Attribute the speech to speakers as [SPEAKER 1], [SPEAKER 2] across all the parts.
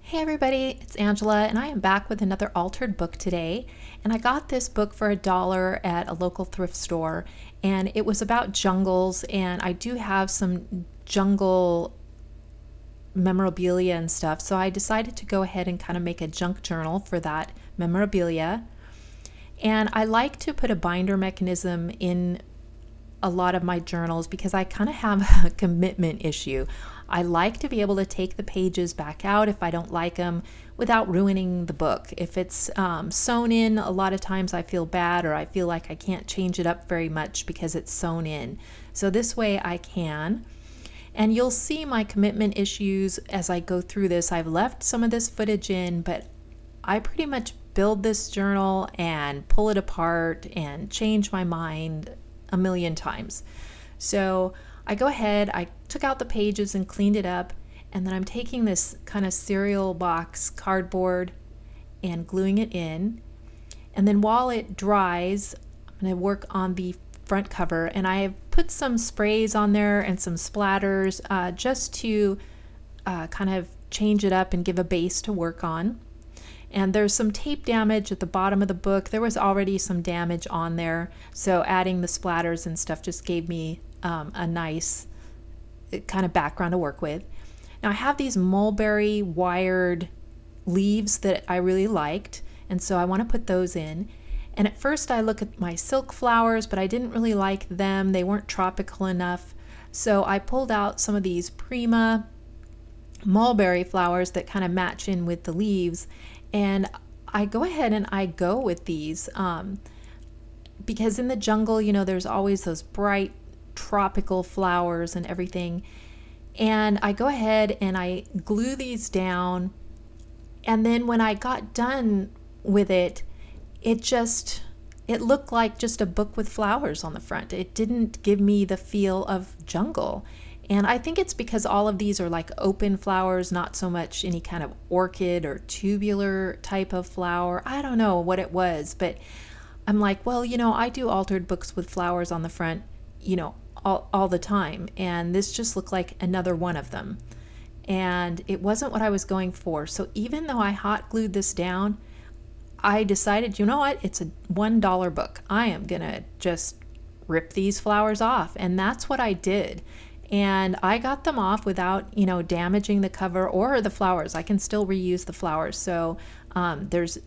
[SPEAKER 1] Hey everybody, it's Angela, and I am back with another altered book today. And I got this book for $1 at a local thrift store, and it was about jungles. And I do have some jungle memorabilia and stuff, so I decided to go ahead and kind of make a junk journal for that memorabilia. And I like to put a binder mechanism in a lot of my journals because I kind of have a commitment issue. I like to be able to take the pages back out if I don't like them without ruining the book. If it's sewn in, a lot of times I feel bad or I feel like I can't change it up very much because it's sewn in. So this way I can. And you'll see my commitment issues as I go through this. I've left some of this footage in, but I pretty much build this journal and pull it apart and change my mind a million times. So I go ahead, I took out the pages and cleaned it up, and then I'm taking this kind of cereal box cardboard and gluing it in. And then while it dries, I'm going to work on the front cover, and I have put some sprays on there and some splatters just to kind of change it up and give a base to work on. And there's some tape damage at the bottom of the book. There was already some damage on there, so adding the splatters and stuff just gave me a nice kind of background to work with. Now I have these mulberry wired leaves that I really liked, and so I want to put those in. And at first I look at my silk flowers, but I didn't really like them. They weren't tropical enough. So I pulled out some of these Prima mulberry flowers that kind of match in with the leaves. And I go ahead and I go with these because in the jungle, there's always those bright tropical flowers and everything. And I go ahead and I glue these down. And then when I got done with it, it looked like just a book with flowers on the front. It didn't give me the feel of jungle. And I think it's because all of these are like open flowers, not so much any kind of orchid or tubular type of flower. I don't know what it was, but I'm like, well, I do altered books with flowers on the front, all the time. And this just looked like another one of them. And it wasn't what I was going for. So even though I hot glued this down, I decided, you know what? It's a $1 book. I am going to just rip these flowers off. And that's what I did. And I got them off without, damaging the cover or the flowers. I can still reuse the flowers. So there's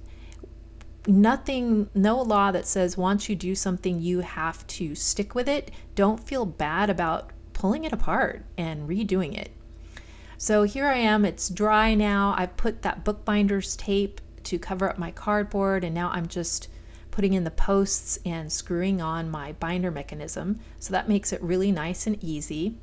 [SPEAKER 1] no law that says once you do something, you have to stick with it. Don't feel bad about pulling it apart and redoing it. So here I am. It's dry now. I put that bookbinder's tape to cover up my cardboard, and now I'm just putting in the posts and screwing on my binder mechanism. So that makes it really nice and easy.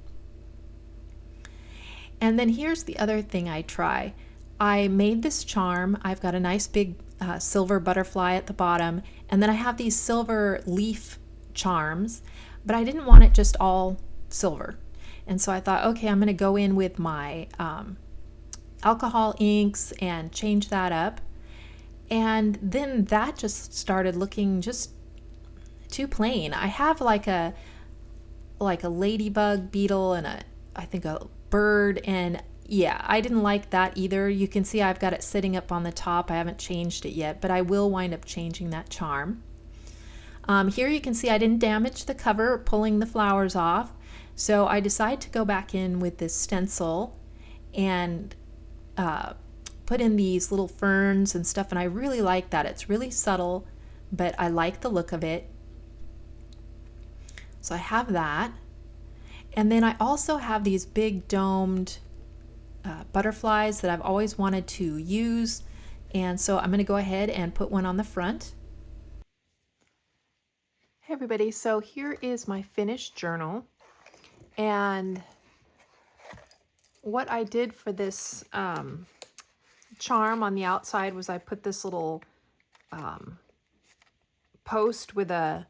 [SPEAKER 1] And then here's the other thing I try. I made this charm. I've got a nice big silver butterfly at the bottom, and then I have these silver leaf charms, but I didn't want it just all silver. And so I thought, okay, I'm going to go in with my alcohol inks and change that up. And then that just started looking just too plain. I have like a ladybug beetle and I think a bird, and yeah, I didn't like that either. You can see I've got it sitting up on the top. I haven't changed it yet, but I will wind up changing that charm. Here you can see I didn't damage the cover pulling the flowers off, so I decided to go back in with this stencil and put in these little ferns and stuff, and I really like that. It's really subtle, but I like the look of it. So I have that. And then I also have these big domed butterflies that I've always wanted to use. And so I'm going to go ahead and put one on the front. Hey everybody, so here is my finished journal. And what I did for this charm on the outside was I put this little post with a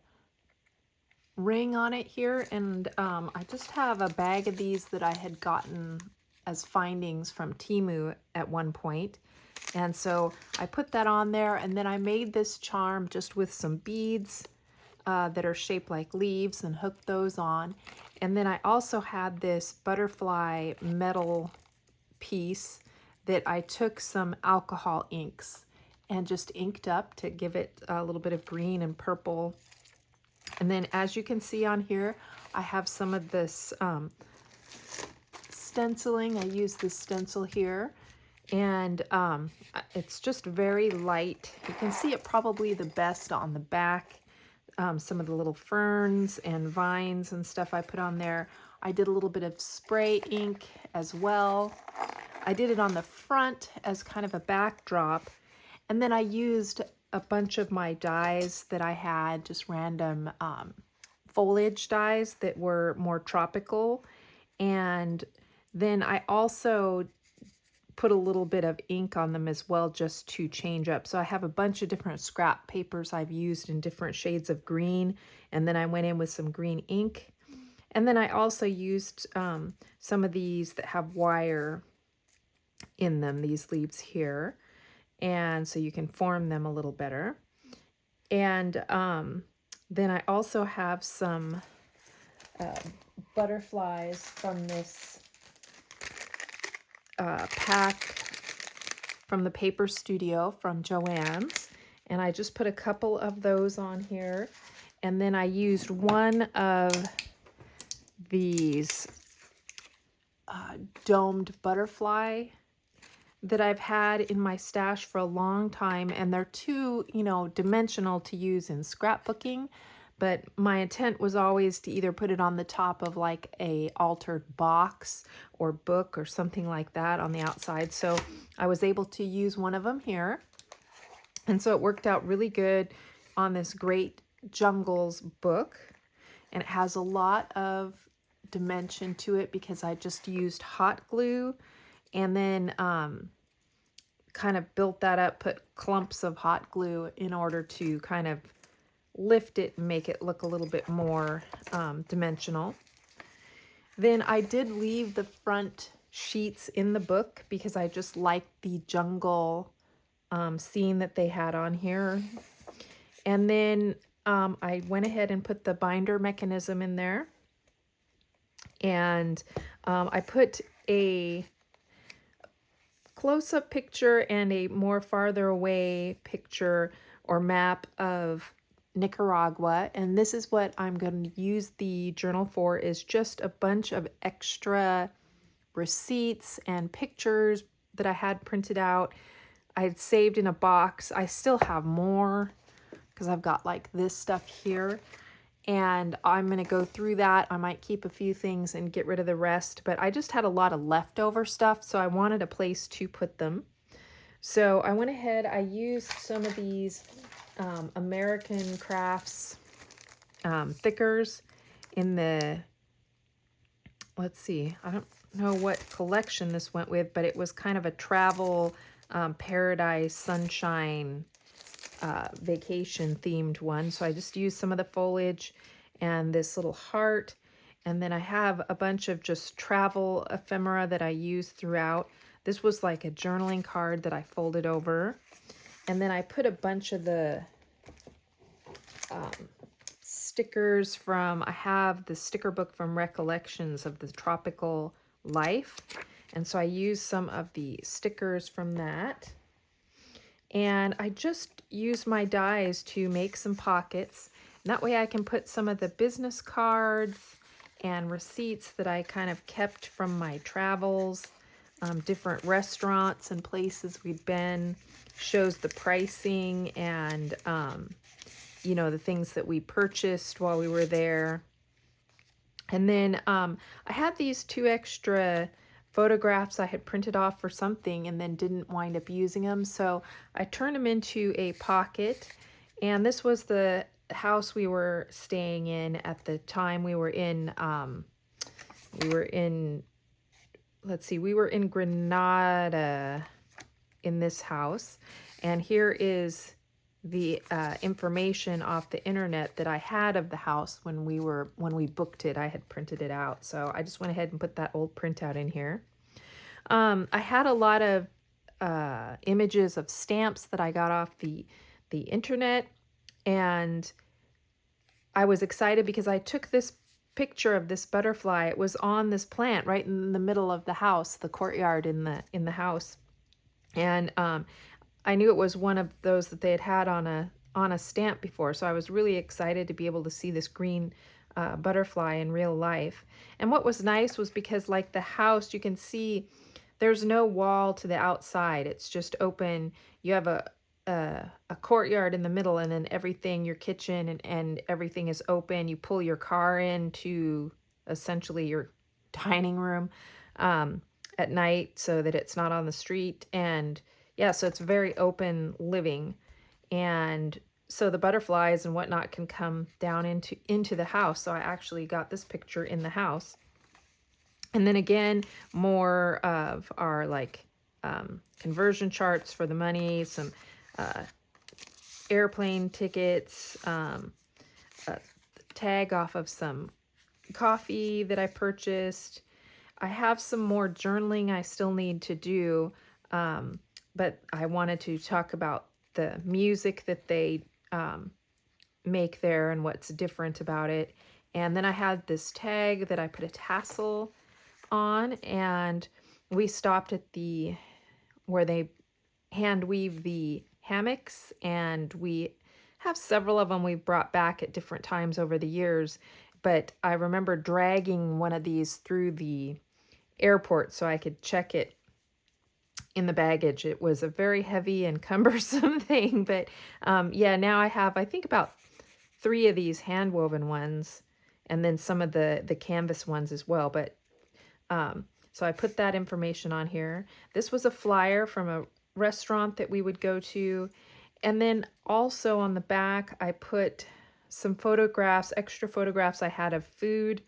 [SPEAKER 1] ring on it here, and I just have a bag of these that I had gotten as findings from Temu at one point, and so I put that on there, and then I made this charm just with some beads that are shaped like leaves and hooked those on. And then I also had this butterfly metal piece that I took some alcohol inks and just inked up to give it a little bit of green and purple. And then as you can see on here, I have some of this stenciling. I use this stencil here, and it's just very light. You can see it probably the best on the back. Some of the little ferns and vines and stuff I put on there. I did a little bit of spray ink as well. I did it on the front as kind of a backdrop. And then I used a bunch of my dies that I had, just random foliage dies that were more tropical. And then I also put a little bit of ink on them as well, just to change up. So I have a bunch of different scrap papers I've used in different shades of green. And then I went in with some green ink. And then I also used some of these that have wire in them, these leaves here. And so you can form them a little better. And then I also have some butterflies from this pack from the Paper Studio from Joann's. And I just put a couple of those on here. And then I used one of these domed butterfly that I've had in my stash for a long time, and they're too, dimensional to use in scrapbooking, but my intent was always to either put it on the top of like a altered box or book or something like that on the outside. So I was able to use one of them here, and so it worked out really good on this Great Jungles book, and it has a lot of dimension to it because I just used hot glue and then kind of built that up, put clumps of hot glue in order to kind of lift it and make it look a little bit more dimensional. Then I did leave the front sheets in the book because I just liked the jungle scene that they had on here. And then I went ahead and put the binder mechanism in there. And I put a close-up picture and a more farther away picture or map of Nicaragua. And this is what I'm going to use the journal for, is just a bunch of extra receipts and pictures that I had printed out. I had saved in a box. I still have more because I've got like this stuff here. And I'm going to go through that. I might keep a few things and get rid of the rest, but I just had a lot of leftover stuff, so I wanted a place to put them. So I went ahead, I used some of these American Crafts thickers in the, let's see, I don't know what collection this went with, but it was kind of a travel paradise sunshine vacation themed one. So I just used some of the foliage and this little heart, and then I have a bunch of just travel ephemera that I use throughout. This was like a journaling card that I folded over, and then I put a bunch of the stickers from, I have the sticker book from Recollections of the Tropical Life, and so I used some of the stickers from that. And I just used my dies to make some pockets. And that way I can put some of the business cards and receipts that I kind of kept from my travels, different restaurants and places we've been, shows the pricing and, the things that we purchased while we were there. And then I had these 2 extra photographs I had printed off for something and then didn't wind up using them. So I turned them into a pocket. And this was the house we were staying in at the time. We were in Grenada in this house. And here is the information off the internet that I had of the house when we booked it. I had printed it out, so I just went ahead and put that old printout in here. I had a lot of images of stamps that I got off the internet, and I was excited because I took this picture of this butterfly. It was on this plant right in the middle of the house, the courtyard in the house. And I knew it was one of those that they had on a stamp before, so I was really excited to be able to see this green butterfly in real life. And what was nice was because, like the house, you can see there's no wall to the outside. It's just open. You have a courtyard in the middle, and then everything, your kitchen and everything is open. You pull your car into essentially your dining room at night so that it's not on the street. And yeah, so it's very open living. And so the butterflies and whatnot can come down into the house. So I actually got this picture in the house. And then again, more of our like conversion charts for the money, some airplane tickets, a tag off of some coffee that I purchased. I have some more journaling I still need to do, but I wanted to talk about the music that they make there and what's different about it. And then I had this tag that I put a tassel on, and we stopped at where they hand weave the hammocks, and we have several of them we brought back at different times over the years. But I remember dragging one of these through the airport so I could check it in the baggage. It was a very heavy and cumbersome thing, but yeah, now I have, I think, about 3 of these hand woven ones, and then some of the canvas ones as well. But so I put that information on here. This was a flyer from a restaurant that we would go to. And then also on the back, I put some photographs, extra photographs I had of food.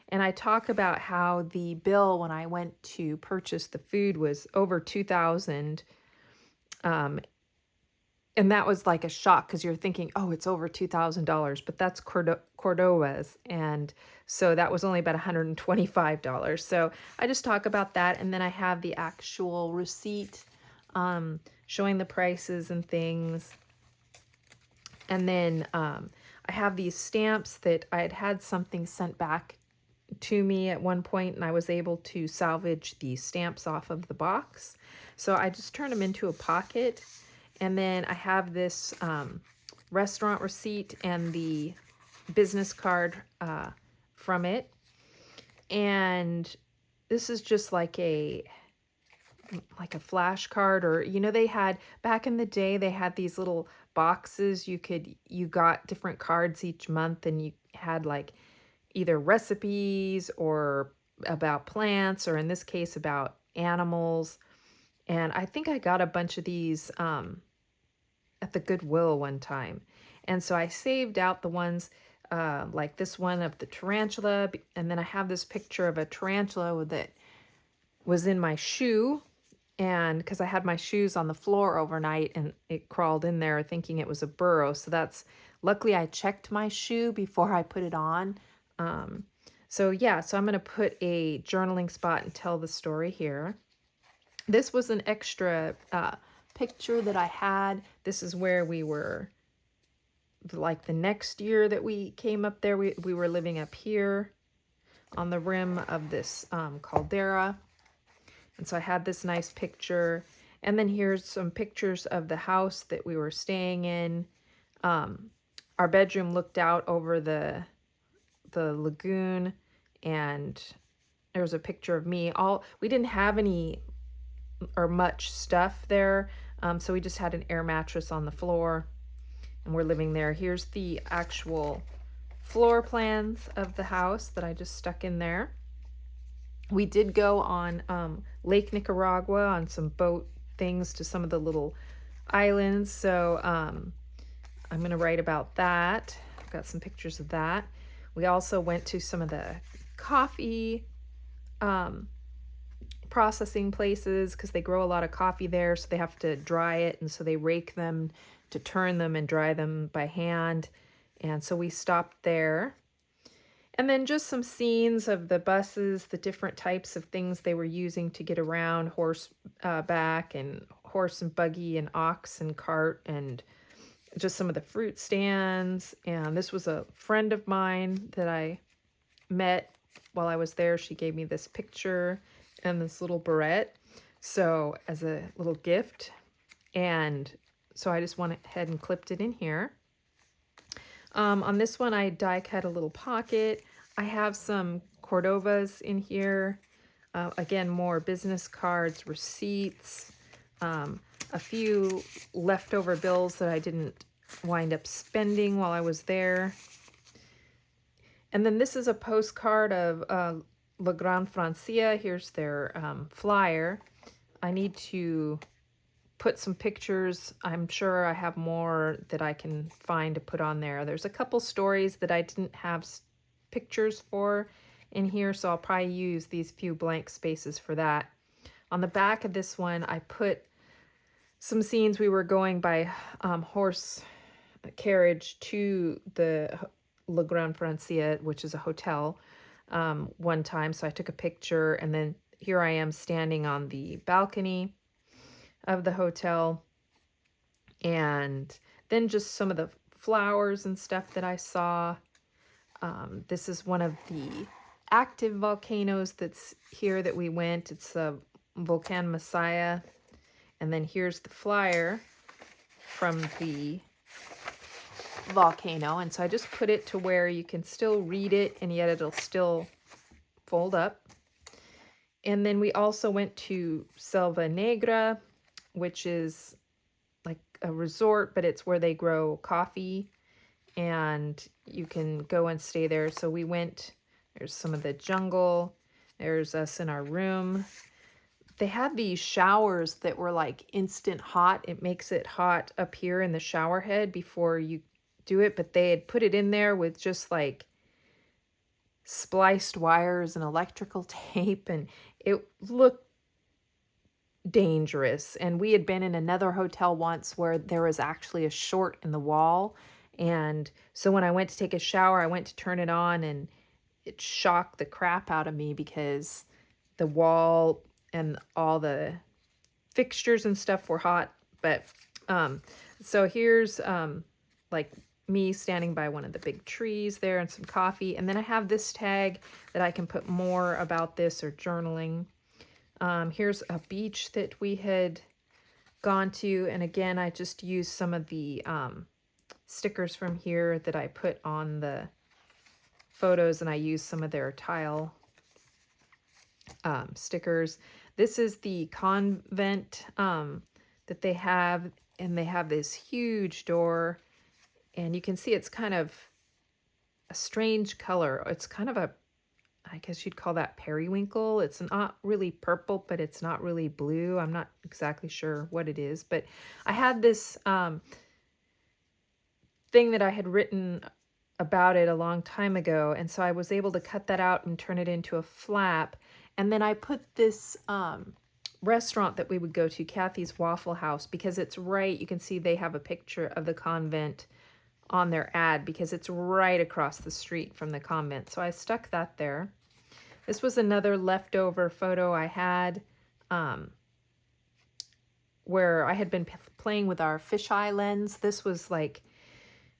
[SPEAKER 1] And I talk about how the bill when I went to purchase the food was over $2,000. And that was like a shock because you're thinking, oh, it's over $2,000, but that's Cordobas. And so that was only about $125. So I just talk about that. And then I have the actual receipt showing the prices and things. And then I have these stamps that I had something sent back to me at one point, and I was able to salvage the stamps off of the box. So I just turned them into a pocket. And then I have this restaurant receipt and the business card from it. And this is just like a flashcard, or they had back in the day, they had these little boxes you got different cards each month, and you had like either recipes or about plants, or in this case about animals. And I think I got a bunch of these at the Goodwill one time. And so I saved out the ones like this one of the tarantula. And then I have this picture of a tarantula that was in my shoe. And because I had my shoes on the floor overnight, and it crawled in there thinking it was a burrow. So luckily I checked my shoe before I put it on. So yeah, so I'm going to put a journaling spot and tell the story here. This was an extra picture that I had. This is where we were, like the next year that we came up there, we were living up here on the rim of this caldera. And so I had this nice picture. And then here's some pictures of the house that we were staying in. Our bedroom looked out over the lagoon, and there was a picture of me. We didn't have any or much stuff there, so we just had an air mattress on the floor, and we're living there. Here's the actual floor plans of the house that I just stuck in there. We did go on Lake Nicaragua on some boat things to some of the little islands, so I'm going to write about that. I've got some pictures of that. We also went to some of the coffee processing places because they grow a lot of coffee there, so they have to dry it, and so they rake them to turn them and dry them by hand. And so we stopped there. And then just some scenes of the buses, the different types of things they were using to get around, horseback and horse and buggy and ox and cart, and just some of the fruit stands. And this was a friend of mine that I met while I was there. She gave me this picture and this little barrette.
[SPEAKER 2] So as a little gift. And so I just went ahead and clipped it in here. On this one, I die cut a little pocket. I have some Cordovas in here. Again, more business cards, receipts, a few leftover bills that I didn't wind up spending while I was there. And then this is a postcard of La Grande Francia. Here's their flyer. I need to put some pictures. I'm sure I have more that I can find to put on there. There's a couple stories that I didn't have pictures for in here, so I'll probably use these few blank spaces for that. On the back of this one, I put some scenes. We were going by horse carriage to the La Grande Francia, which is a hotel, one time. So I took a picture, and then here I am standing on the balcony of the hotel. And then just some of the flowers and stuff that I saw. This is one of the active volcanoes that's here that we went. It's a Volcan Messiah. And then here's the flyer from the volcano. And so I just put it to where you can still read it, and yet it'll still fold up. And then we also went to Selva Negra, which is like a resort, but it's where they grow coffee, and you can go and stay there. So we went, there's some of the jungle, there's us in our room. They had these showers that were like instant hot. It makes it hot up here in the shower head before you do it, but they had put it in there with just like spliced wires and electrical tape, and it looked dangerous. And we had been in another hotel once where there was actually a short in the wall, and so when I went to take a shower, I went to turn it on, and it shocked the crap out of me because the wall and all the fixtures and stuff were hot. But so here's like me standing by one of the big trees there and some coffee. And then I have this tag that I can put more about this or journaling. Here's a beach that we had gone to. And again, I just used some of the stickers from here that I put on the photos, and I used some of their tile stickers. This is the convent that they have, and they have this huge door, and you can see it's kind of a strange color. It's kind of a, I guess you'd call that periwinkle. It's not really purple, but it's not really blue. I'm not exactly sure what it is, but I had this thing that I had written about it a long time ago, and so I was able to cut that out and turn it into a flap. And then I put this restaurant that we would go to, Kathy's Waffle House, because it's right, you can see they have a picture of the convent on their ad because it's right across the street from the convent. So I stuck that there. This was another leftover photo I had where I had been playing with our fisheye lens. This was like,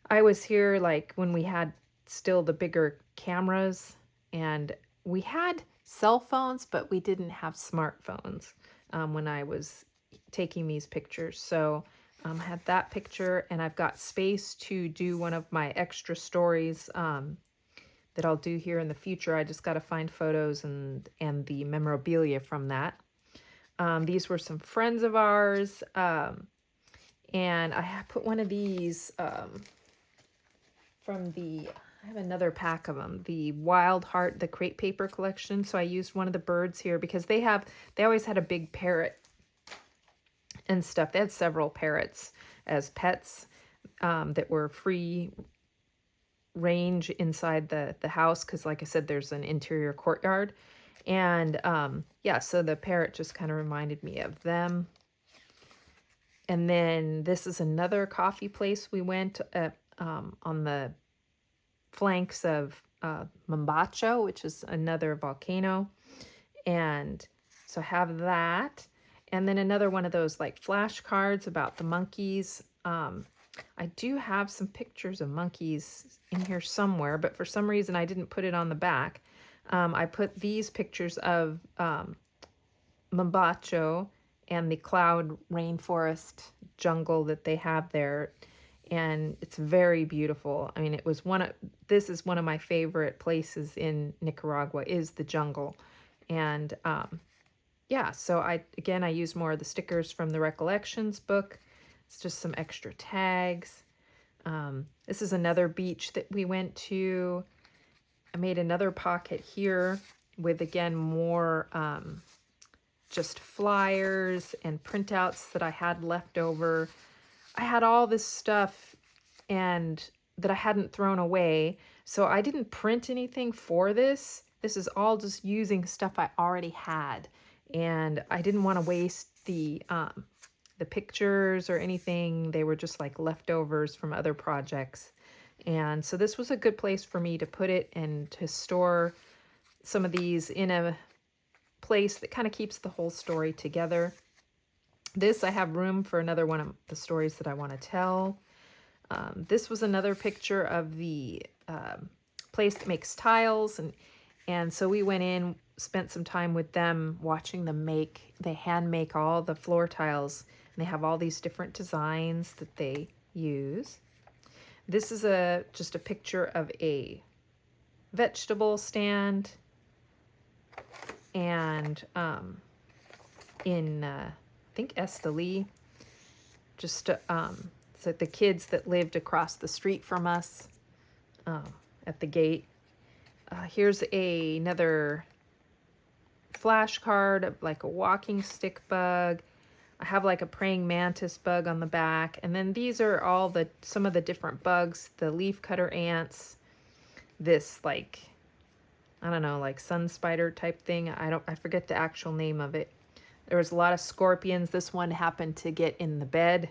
[SPEAKER 2] I was here like when we had still the bigger cameras, and we had cell phones, but we didn't have smartphones when I was taking these pictures. So I had that picture, and I've got space to do one of my extra stories that I'll do here in the future. I just got to find photos and the memorabilia from that. These were some friends of ours, and I put one of these from the, I have another pack of them, the Wild Heart, the crepe paper collection. So I used one of the birds here because they always had a big parrot and stuff. They had several parrots as pets that were free range inside the house because, like I said, there's an interior courtyard. And yeah, so the parrot just kind of reminded me of them. And then this is another coffee place we went at, on the flanks of Mombacho, which is another volcano. And so I have that. And then another one of those like flashcards about the monkeys. I do have some pictures of monkeys in here somewhere, but for some reason I didn't put it on the back. I put these pictures of Mambacho and the cloud rainforest jungle that they have there. And it's very beautiful. I mean, this is one of my favorite places in Nicaragua, is the jungle. And yeah, so I used more of the stickers from the Recollections book. It's just some extra tags. This is another beach that we went to. I made another pocket here with, again, more just flyers and printouts that I had left over. I had all this stuff and that I hadn't thrown away, so I didn't print anything for this. This is all just using stuff I already had, and I didn't want to waste the pictures or anything. They were just like leftovers from other projects. And so this was a good place for me to put it and to store some of these in a place that kind of keeps the whole story together. This, I have room for another one of the stories that I want to tell. This was another picture of the place that makes tiles. And so we went in, spent some time with them, watching them they hand make all the floor tiles. And they have all these different designs that they use. This is just a picture of a vegetable stand. And in, I think, Esteli, just so the kids that lived across the street from us at the gate. Here's another flashcard, like a walking stick bug. I have like a praying mantis bug on the back. And then these are all some of the different bugs, the leafcutter ants, this like, I don't know, like sun spider type thing. I forget the actual name of it. There was a lot of scorpions. This one happened to get in the bed,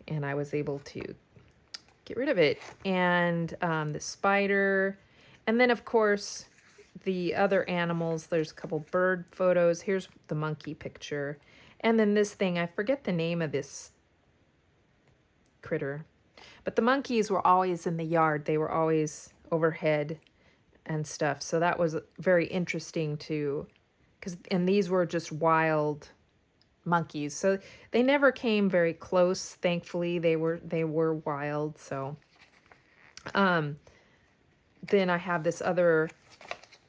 [SPEAKER 2] and I was able to get rid of it. And the spider. And then, of course, the other animals. There's a couple bird photos. Here's the monkey picture. And then this thing, I forget the name of this critter. But the monkeys were always in the yard. They were always overhead and stuff. So that was very interesting too. And these were just wild monkeys. So they never came very close, thankfully. They were wild. So then I have this other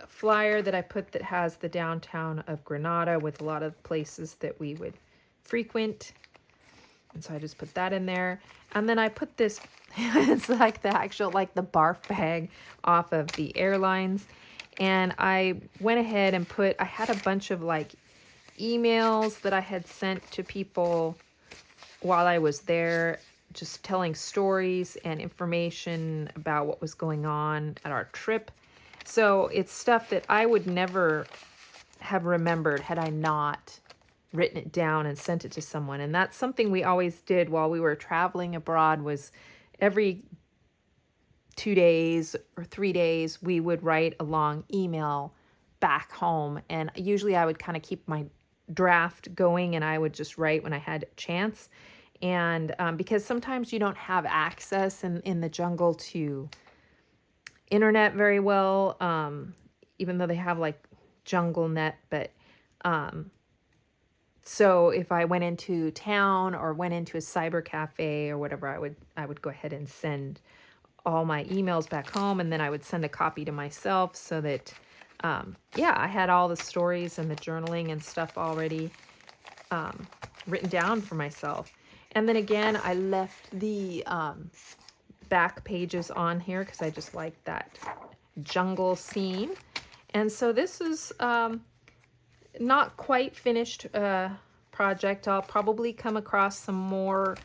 [SPEAKER 2] flyer that I put that has the downtown of Granada with a lot of places that we would frequent. And so I just put that in there. And then I put this, it's like the actual, like the barf bag off of the airlines. And I went ahead and I had a bunch of like emails that I had sent to people while I was there, just telling stories and information about what was going on at our trip. So it's stuff that I would never have remembered had I not written it down and sent it to someone. And that's something we always did while we were traveling abroad, was every 2 days or 3 days, we would write a long email back home. And usually I would kind of keep my draft going, and I would just write when I had a chance. And because sometimes you don't have access in the jungle to internet very well, even though they have like jungle net. But so if I went into town or went into a cyber cafe or whatever, I would go ahead and send all my emails back home, and then I would send a copy to myself so that I had all the stories and the journaling and stuff already written down for myself. And then again, I left the back pages on here because I just like that jungle scene. And so this is not quite finished project. I'll probably come across some more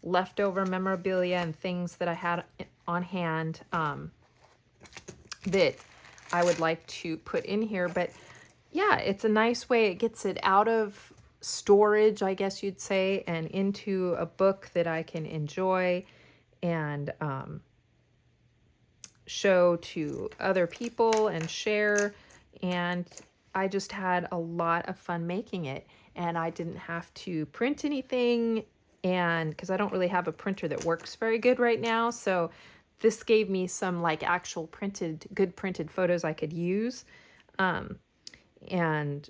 [SPEAKER 2] leftover memorabilia and things that I had on hand that I would like to put in here. But yeah, it's a nice way. It gets it out of storage, I guess you'd say, and into a book that I can enjoy and show to other people and share. And I just had a lot of fun making it, and I didn't have to print anything, and because I don't really have a printer that works very good right now, so this gave me some like actual good printed photos I could use and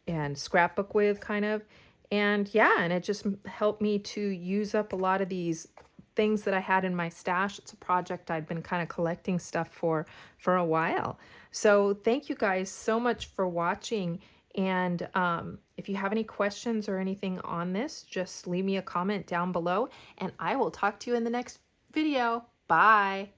[SPEAKER 2] and scrapbook with, kind of. And yeah, and it just helped me to use up a lot of these things that I had in my stash. It's a project I'd been kind of collecting stuff for a while. So thank you guys so much for watching. And if you have any questions or anything on this, just leave me a comment down below, and I will talk to you in the next video. Bye.